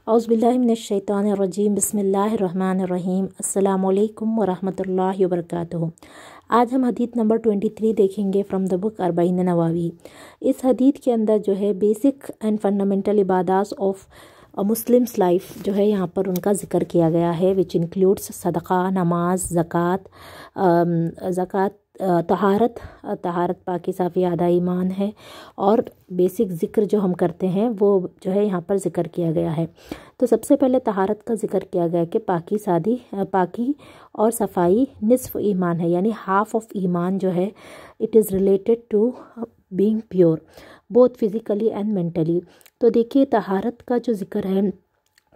औज़ुबिल्लाहिमिनश्शैतानिर्रजीम बिस्मिल्लाहिर्रहमानिर्रहीम अस्सलामु अलैकुम वरहमतुल्लाहि वबरकातुहू। आज हम हदीथ नंबर 23 देखेंगे फ्रॉम द बुक अरबईन नवावी। इस हदीथ के अंदर जो है बेसिक एंड फंडामेंटल इबादात ऑफ मुस्लिम्स लाइफ जो है यहाँ पर उनका ज़िक्र किया गया है, विच इंक्लूड्स सदक़ा, नमाज, ज़कात, तहारत पाकी साफ़ी आधा ईमान है, और बेसिक ज़िक्र जो हम करते हैं वो जो है यहाँ पर ज़िक्र किया गया है। तो सबसे पहले तहारत का ज़िक्र किया गया कि पाकी और सफाई निस्फ़ ईमान है, यानी हाफ ऑफ ईमान जो है it is related to being pure both physically and mentally. तो देखिए तहारत का जो ज़िक्र है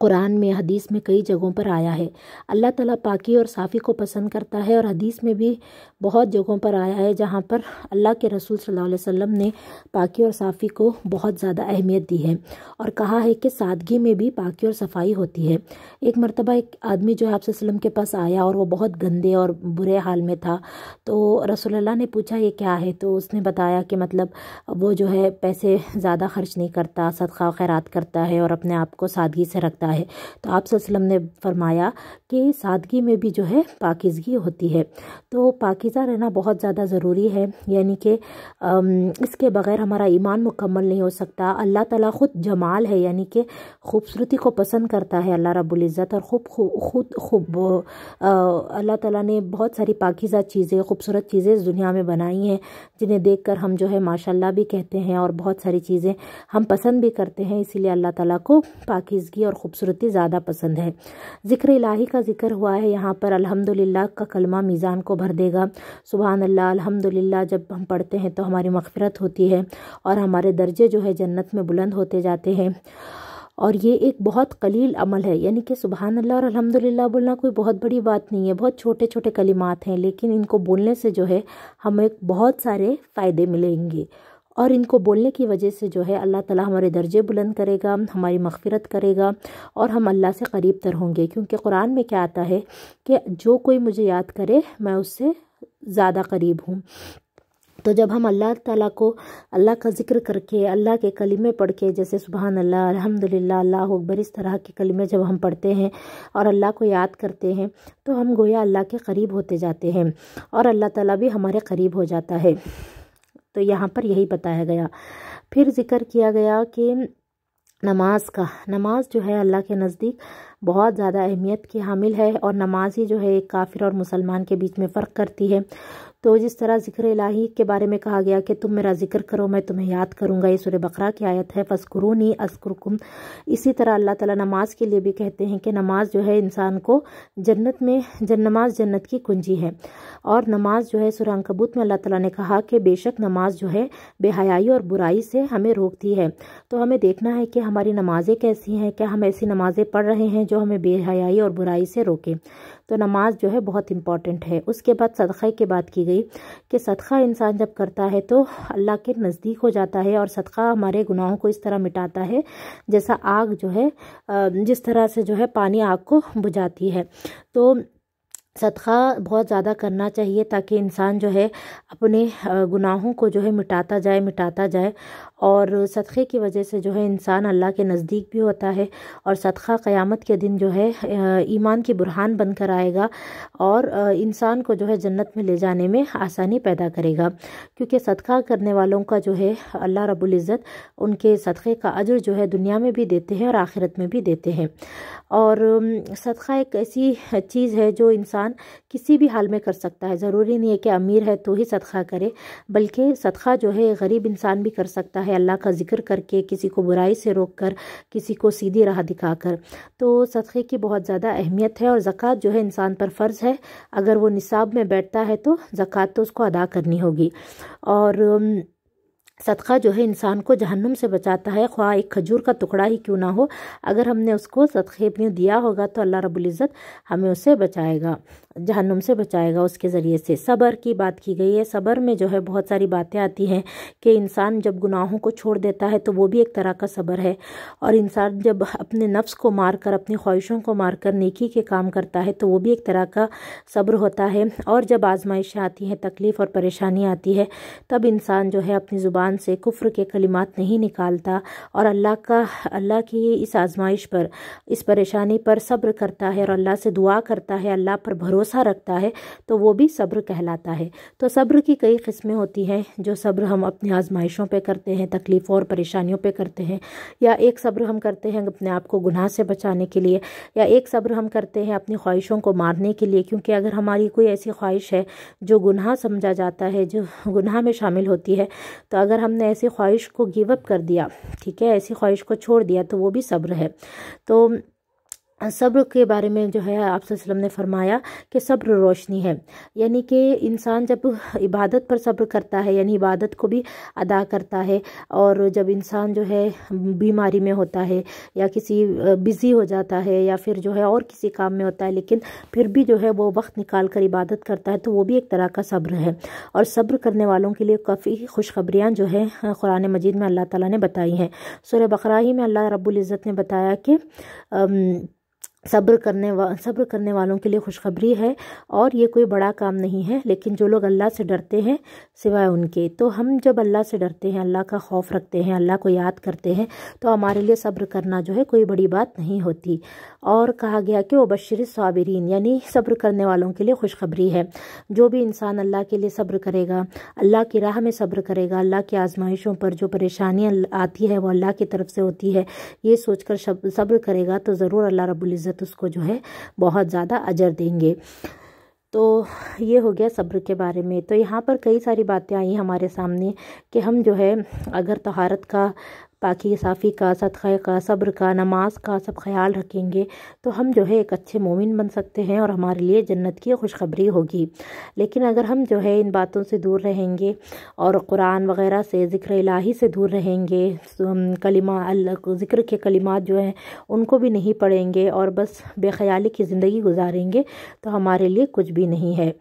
कुरान में, हदीस में कई जगहों पर आया है। अल्लाह ताला पाकी और साफ़ी को पसंद करता है, और हदीस में भी बहुत जगहों पर आया है जहाँ पर अल्लाह के रसूल सल्लल्लाहु अलैहि वसल्लम ने पाकी और साफ़ी को बहुत ज़्यादा अहमियत दी है, और कहा है कि सादगी में भी पाकी और सफाई होती है। एक मरतबा एक आदमी जो है आप वसल्लम के पास आया और वो बहुत गंदे और बुरे हाल में था। तो रसूलुल्लाह ने पूछा ये क्या है, तो उसने बताया कि मतलब वो जो है पैसे ज़्यादा खर्च नहीं करता, सदका खैरात करता है और अपने आप को सादगी से रखता है। तो आप सल्लल्लाहु अलैहि वसल्लम ने फरमाया कि सादगी में भी जो है पाकीज़गी होती है। तो पाकीज़ा रहना बहुत ज़्यादा ज़रूरी है, यानी कि इसके बग़ैर हमारा ईमान मुकम्मल नहीं हो सकता। अल्लाह ताला ख़ुद जमाल है, यानी कि खूबसूरती को पसंद करता है अल्लाह रब्बुल इज़्ज़त, और अल्लाह ताला ने बहुत सारी पाकीज़ा चीज़ें, खूबसूरत चीज़ें इस दुनिया में बनाई हैं जिन्हें देखकर हम जो है माशाल्लाह भी कहते हैं, और बहुत सारी चीज़ें हम पसंद भी करते हैं। इसीलिए अल्लाह ताला को पाकीज़गी और खूबसूरती ज़्यादा पसंद है। ज़िक्र इलाही का ज़िक्र हुआ है यहाँ पर। अल्हम्दुलिल्लाह का कलमा मीज़ान को भर देगा। सुबहान अल्लाह, अल्हम्दुलिल्लाह जब हम पढ़ते हैं तो हमारी मग़फ़िरत होती है और हमारे दर्जे जो है जन्नत में बुलंद होते जाते हैं। और ये एक बहुत कलील अमल है, यानी कि सुबहान अल्लाह और अल्हम्दुलिल्लाह बोलना कोई बहुत बड़ी बात नहीं है, बहुत छोटे छोटे कलिमात हैं, लेकिन इनको बोलने से जो है हमें बहुत सारे फ़ायदे मिलेंगे, और इनको बोलने की वजह से जो है अल्लाह ताला हमारे दर्जे बुलंद करेगा, हमारी मग़फ़िरत करेगा, और हम अल्लाह से क़रीब तर होंगे। क्योंकि कुरान में क्या आता है कि जो कोई मुझे याद करे मैं उससे ज़्यादा क़रीब हूँ। तो जब हम अल्लाह ताला को, अल्लाह का ज़िक्र करके, अल्लाह के कलिमे पढ़ के, जैसे सुबहान अल्लाह, अल्हम्दुलिल्लाह, अल्लाह अकबर, इस तरह के कलिमे जब हम पढ़ते हैं और अल्लाह को याद करते हैं तो हम गोया अल्लाह के क़रीब होते जाते हैं, और अल्लाह ताला भी हमारे क़रीब हो जाता है। तो यहाँ पर यही बताया गया। फिर ज़िक्र किया गया कि नमाज जो है अल्लाह के नज़दीक बहुत ज़्यादा अहमियत की हामिल है, और नमाज ही जो है एक काफिर और मुसलमान के बीच में फ़र्क करती है। तो जिस तरह ज़िक्र इलाही के बारे में कहा गया कि तुम मेरा ज़िक्र करो मैं तुम्हें याद करूँगा, ये सूरह बकरा की आयत है, फ़ज़्कुरूनी अज़्कुरुकुम। इसी तरह अल्लाह ताला नमाज के लिए भी कहते हैं कि नमाज जो है इंसान को नमाज जन्नत की कुंजी है। और नमाज जो है सूरह अंकबूत में अल्लाह ताला ने कहा कि बेशक नमाज जो है बेहयाई और बुराई से हमें रोकती है। तो हमें देखना है कि हमारी नमाज़ें कैसी हैं, क्या हम ऐसी नमाज़ें पढ़ रहे हैं जो हमें बेहयाई और बुराई से रोके। तो नमाज जो है बहुत इम्पॉर्टेंट है। उसके बाद सदक़े की बात की गई कि सदक़ा इंसान जब करता है तो अल्लाह के नज़दीक हो जाता है, और सदक़ा हमारे गुनाहों को इस तरह मिटाता है जैसा आग जो है, जिस तरह से जो है पानी आग को बुझाती है। तो सदक़ा बहुत ज़्यादा करना चाहिए ताकि इंसान जो है अपने गुनाहों को जो है मिटाता जाए, और सदक़े की वजह से जो है इंसान अल्लाह के नज़दीक भी होता है, और सदक़ा क़यामत के दिन जो है ईमान की बुरहान बनकर आएगा, और इंसान को जो है जन्नत में ले जाने में आसानी पैदा करेगा। क्योंकि सदक़ा करने वालों का जो है अल्लाह रब्बुल इज़्ज़त उनके सदक़े का अजर जो है दुनिया में भी देते हैं और आखिरत में भी देते हैं। और सदक़ा एक ऐसी चीज़ है जो इंसान किसी भी हाल में कर सकता है। ज़रूरी नहीं है कि अमीर है तो ही सदक़ा करे, बल्कि सदक़ा जो है गरीब इंसान भी कर सकता है, अल्लाह का ज़िक्र करके, किसी को बुराई से रोक कर, किसी को सीधी राह दिखाकर। तो सदक़े की बहुत ज़्यादा अहमियत है। और ज़कात जो है इंसान पर फ़र्ज़ है, अगर वो निसाब में बैठता है तो ज़कात तो उसको अदा करनी होगी। और सदक़ा जो है इंसान को जहन्नुम से बचाता है, ख्वाह एक खजूर का टुकड़ा ही क्यों ना हो, अगर हमने उसको सदक़े में दिया होगा तो अल्लाह रब्बुल इज़्ज़त हमें उससे बचाएगा, जहन्नुम से बचाएगा उसके ज़रिए से। सब्र की बात की गई है। सब्र में जो है बहुत सारी बातें आती हैं कि इंसान जब गुनाहों को छोड़ देता है तो वो भी एक तरह का सब्र है, और इंसान जब अपने नफ्स को मार कर, अपनी ख्वाहिशों को मार कर नेकी के काम करता है तो वो भी एक तरह का सब्र होता है। और जब आजमाइशें आती हैं, तकलीफ़ और परेशानी आती है, तब इंसान जो है अपनी ज़ुबान ज़ुबान से कुफ्र के कलिमात नहीं निकालता और अल्लाह की इस आजमाइश पर, इस परेशानी पर सब्र करता है और अल्लाह से दुआ करता है, अल्लाह पर भरोसा रखता है, तो वो भी सब्र कहलाता है। तो सब्र की कई किस्में होती हैं। जो सब्र हम अपनी आजमाइशों पे करते हैं, तकलीफ़ों और परेशानियों पे करते हैं, या एक सब्र हम करते हैं अपने आप को गुनाह से बचाने के लिए, या एक सब्र हम करते हैं अपनी ख्वाहिशों को मारने के लिए। क्योंकि अगर हमारी कोई ऐसी ख्वाहिश है जो गुनाह समझा जाता है, जो गुनाह में शामिल होती है, तो अगर हमने ऐसी ख्वाहिश को गिव अप कर दिया, ठीक है, ऐसी ख्वाहिश को छोड़ दिया, तो वो भी सब्र है। तो सब्र के बारे में जो है आप सल्लल्लाहु अलैहि वसल्लम ने फरमाया कि सब्र रोशनी है। यानी कि इंसान जब इबादत पर सब्र करता है, यानी इबादत को भी अदा करता है, और जब इंसान जो है बीमारी में होता है या किसी बिज़ी हो जाता है या फिर जो है और किसी काम में होता है, लेकिन फिर भी जो है वो वक्त निकाल कर इबादत करता है, तो वो भी एक तरह का सब्र है। और सब्र करने वालों के लिए काफ़ी खुशखबरियाँ जो है कुरान मजीद में अल्लाह ताला ने बताई हैं। सूरह बकरा ही में अल्लाह रब्बुल इज़्ज़त ने बताया कि सब्र करने वालों के लिए खुशखबरी है, और ये कोई बड़ा काम नहीं है, लेकिन जो लोग अल्लाह से डरते हैं सिवाय उनके। तो हम जब अल्लाह से डरते हैं, अल्लाह का खौफ रखते हैं, अल्लाह को याद करते हैं, तो हमारे लिए सब्र करना जो है कोई बड़ी बात नहीं होती। और कहा गया कि वो बशिर साबिरीन, यानी सब्र करने वालों के लिए खुशखबरी है। जो भी इंसान अल्लाह के लिए सब्र करेगा, अल्लाह की राह में सब्र करेगा, अल्लाह की आजमाइशों पर जो परेशानियाँ आती है वो अल्लाह की तरफ से होती है, ये सोचकर सब्र करेगा, तो ज़रूर अल्लाह रब्बुल इज़्ज़त उसको जो है बहुत ज़्यादा अजर देंगे। तो ये हो गया सब्र के बारे में। तो यहाँ पर कई सारी बातें आई हमारे सामने कि हम जो है अगर तहारत का, पाकी साफ़ी का, सदक़े का, सब्र का, नमाज का सब ख्याल रखेंगे, तो हम जो है एक अच्छे मोमिन बन सकते हैं और हमारे लिए जन्नत की खुशखबरी होगी। लेकिन अगर हम जो है इन बातों से दूर रहेंगे और कुरान वग़ैरह से, ज़िक्र इलाही से दूर रहेंगे, ज़िक्र के कलिमात जो हैं उनको भी नहीं पढ़ेंगे और बस बेख्याली की ज़िंदगी गुजारेंगे, तो हमारे लिए कुछ भी नहीं है।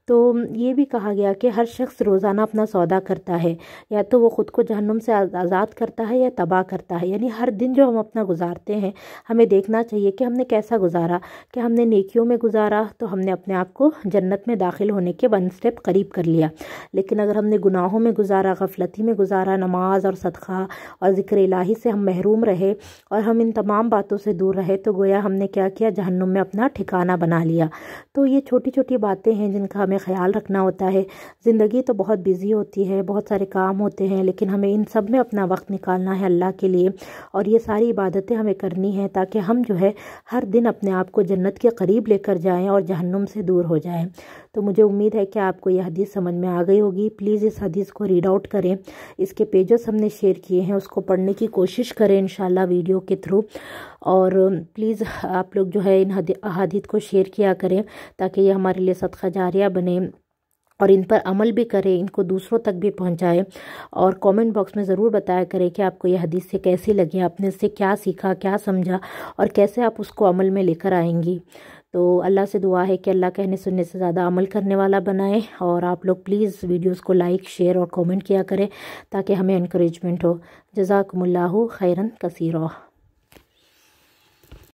तो ये भी कहा गया कि हर शख्स रोज़ाना अपना सौदा करता है, या तो वो ख़ुद को जहन्नुम से आज़ाद करता है या तबाह करता है। यानी हर दिन जो हम अपना गुजारते हैं, हमें देखना चाहिए कि हमने कैसा गुजारा। कि हमने नेकियों में गुजारा तो हमने अपने आप को जन्नत में दाखिल होने के 1 स्टेप करीब कर लिया। लेकिन अगर हमने गुनाहों में गुजारा, गफलती में गुजारा, नमाज और सदका और ज़िक्र इलाही से हम महरूम रहे और हम इन तमाम बातों से दूर रहे, तो गोया हमने क्या किया, जहन्नुम में अपना ठिकाना बना लिया। तो ये छोटी छोटी बातें हैं जिनका हमें ख्याल रखना होता है। ज़िंदगी तो बहुत बिजी होती है, बहुत सारे काम होते हैं, लेकिन हमें इन सब में अपना वक्त निकालना है अल्लाह के लिए, और ये सारी इबादतें हमें करनी है ताकि हम जो है हर दिन अपने आप को जन्नत के करीब लेकर जाएं और जहन्नुम से दूर हो जाएं। तो मुझे उम्मीद है कि आपको यह हदीस समझ में आ गई होगी। प्लीज़ इस हदीस को रीड आउट करें, इसके पेजेस हमने शेयर किए हैं, उसको पढ़ने की कोशिश करें इंशाल्लाह वीडियो के थ्रू। और प्लीज़ आप लोग जो है इन हदीस को शेयर किया करें ताकि ये हमारे लिए सदका जारिया बने, और इन पर अमल भी करें, इनको दूसरों तक भी पहुंचाएं। और कमेंट बॉक्स में ज़रूर बताया करें कि आपको यह हदीस से कैसी लगी, आपने इससे क्या सीखा, क्या समझा, और कैसे आप उसको अमल में लेकर आएंगी। तो अल्लाह से दुआ है कि अल्लाह कहने सुनने से ज़्यादा अमल करने वाला बनाए। और आप लोग प्लीज़ वीडियोस को लाइक, शेयर और कमेंट किया करें ताकि हमें इनकरेजमेंट हो। जज़ाकुमुल्लाहु खैरन कसीरा।